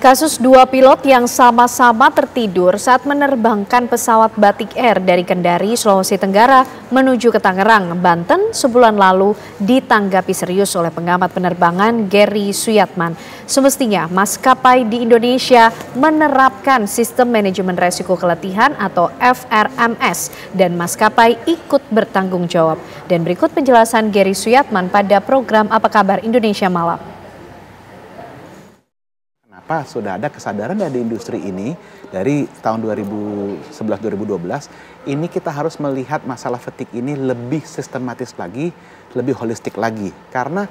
Kasus dua pilot yang sama-sama tertidur saat menerbangkan pesawat Batik Air dari Kendari, Sulawesi Tenggara menuju ke Tangerang, Banten sebulan lalu ditanggapi serius oleh pengamat penerbangan Gary Suyatman. Semestinya maskapai di Indonesia menerapkan sistem manajemen resiko keletihan atau FRMS dan maskapai ikut bertanggung jawab. Dan berikut penjelasan Gary Suyatman pada program Apa Kabar Indonesia Malam. Kenapa sudah ada kesadaran dari industri ini dari tahun 2011-2012 ini kita harus melihat masalah fatigue ini lebih sistematis lagi, lebih holistik lagi karena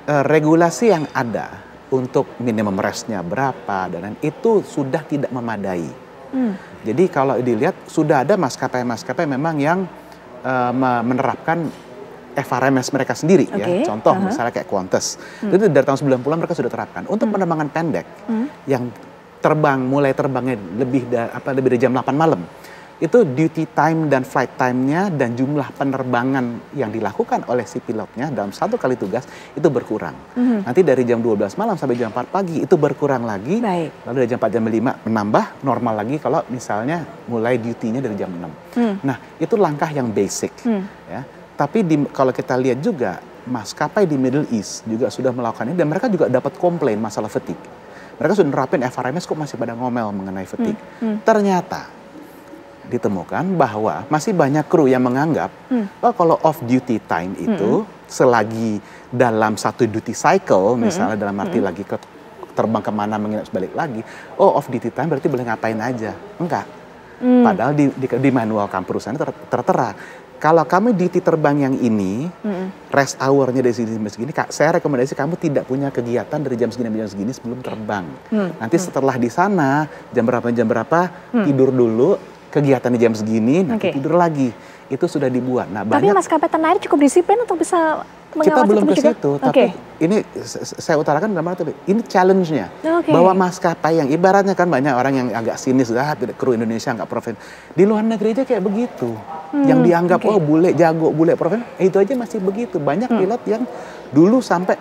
regulasi yang ada untuk minimum restnya berapa dan itu sudah tidak memadai. Jadi kalau dilihat sudah ada maskapai-maskapai memang yang menerapkan FRMS mereka sendiri ya. Contoh misalnya kayak Qantas. Itu dari tahun 90-an mereka sudah terapkan. Untuk penerbangan pendek yang mulai terbangnya lebih dari jam 8 malam. Itu duty time dan flight time-nya dan jumlah penerbangan yang dilakukan oleh si pilotnya dalam satu kali tugas itu berkurang. Nanti dari jam 12 malam sampai jam 4 pagi itu berkurang lagi. Lalu dari jam 4 jam 5 menambah normal lagi kalau misalnya mulai duty-nya dari jam 6. Nah, itu langkah yang basic ya. Tapi kalau kita lihat juga maskapai di Middle East juga sudah melakukan ini dan mereka juga dapat komplain masalah fatigue. Mereka sudah nerapin FRMS kok masih pada ngomel mengenai fatigue. Ternyata ditemukan bahwa masih banyak kru yang menganggap bahwa kalau off duty time itu selagi dalam satu duty cycle misalnya dalam arti lagi terbang kemana menginap balik lagi, off duty time berarti boleh ngapain aja. Enggak. Padahal di manual perusahaan tertera. Kalau kamu duty terbang yang ini, rest hour-nya dari sini sampai segini, saya rekomendasi kamu tidak punya kegiatan dari jam segini sampai jam segini sebelum terbang. Nanti setelah di sana, jam berapa, tidur dulu, kegiatan di jam segini, nanti tidur lagi. Itu sudah dibuat. Nah, tapi maskapai tanah air cukup disiplin untuk bisa mengawasi kita belum ke juga? situ, tapi ini saya utarakan dalam arti ini challenge-nya. Bahwa maskapai yang ibaratnya kan banyak orang yang agak sinis, kru Indonesia nggak profesional. Di luar negeri aja kayak begitu. Yang dianggap, bule jago, bule profesional, itu aja masih begitu. Banyak pilot yang dulu sampai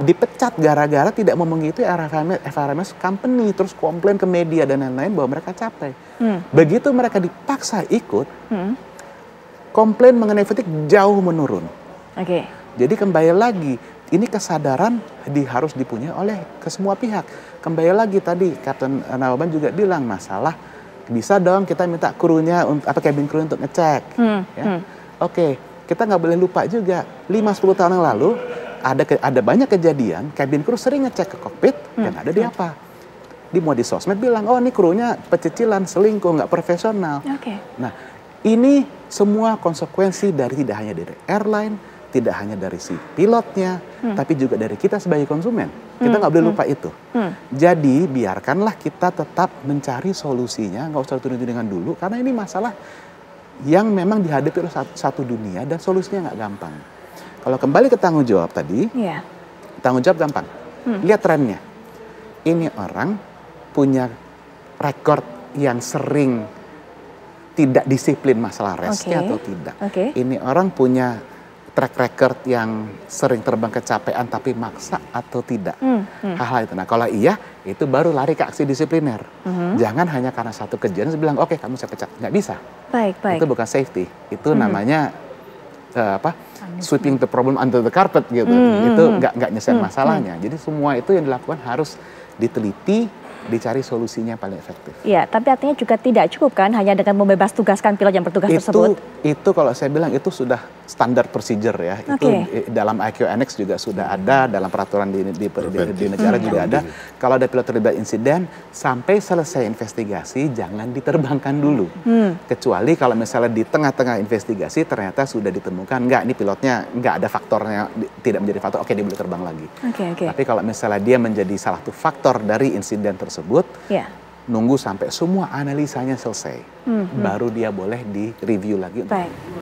dipecat gara-gara tidak mau mengikuti FRMS company, terus komplain ke media dan lain-lain bahwa mereka capek. Begitu mereka dipaksa ikut, komplain mengenai fatigue jauh menurun. Jadi kembali lagi, ini kesadaran harus dipunyai oleh ke semua pihak. Kembali lagi tadi, Kapten Nawaban juga bilang masalah, bisa dong kita minta krunya, cabin crew untuk ngecek. Kita nggak boleh lupa juga, 5-10 tahun yang lalu, ada banyak kejadian, cabin crew sering ngecek ke kokpit, dan ada di apa? Di sosmed bilang, ini krunya pecicilan, selingkuh, nggak profesional. Nah, ini semua konsekuensi dari tidak hanya dari airline, tidak hanya dari si pilotnya, tapi juga dari kita sebagai konsumen. Kita nggak boleh lupa itu. Jadi biarkanlah kita tetap mencari solusinya, nggak usah tuding-tudingan dulu, karena ini masalah yang memang dihadapi oleh satu dunia dan solusinya nggak gampang. Kalau kembali ke tanggung jawab tadi, tanggung jawab gampang. Lihat trennya. Ini orang punya rekor yang sering tidak disiplin masalah restnya atau tidak. Ini orang punya track record yang sering terbang kecapean tapi maksa atau tidak. Hal-hal itu. Nah kalau iya, itu baru lari ke aksi disipliner. Jangan hanya karena satu kejadian bilang, oke kamu saya pecat. Nggak bisa. Itu bukan safety. Itu namanya sweeping the problem under the carpet gitu. Itu nggak nyelesain masalahnya. Jadi semua itu yang dilakukan harus diteliti, dicari solusinya yang paling efektif. Iya, tapi artinya juga tidak cukup kan hanya dengan membebas tugaskan pilot yang bertugas tersebut? Itu kalau saya bilang itu sudah standar procedure ya. Itu dalam IQ-NX juga sudah ada, dalam peraturan di negara juga ada. Kalau ada pilot terlibat insiden, sampai selesai investigasi jangan diterbangkan dulu. Kecuali kalau misalnya di tengah-tengah investigasi ternyata sudah ditemukan, ini pilotnya nggak ada faktornya, tidak menjadi faktor, oke dia boleh terbang lagi. Tapi kalau misalnya dia menjadi salah satu faktor dari insiden tersebut, nunggu sampai semua analisanya selesai, baru dia boleh di-review lagi.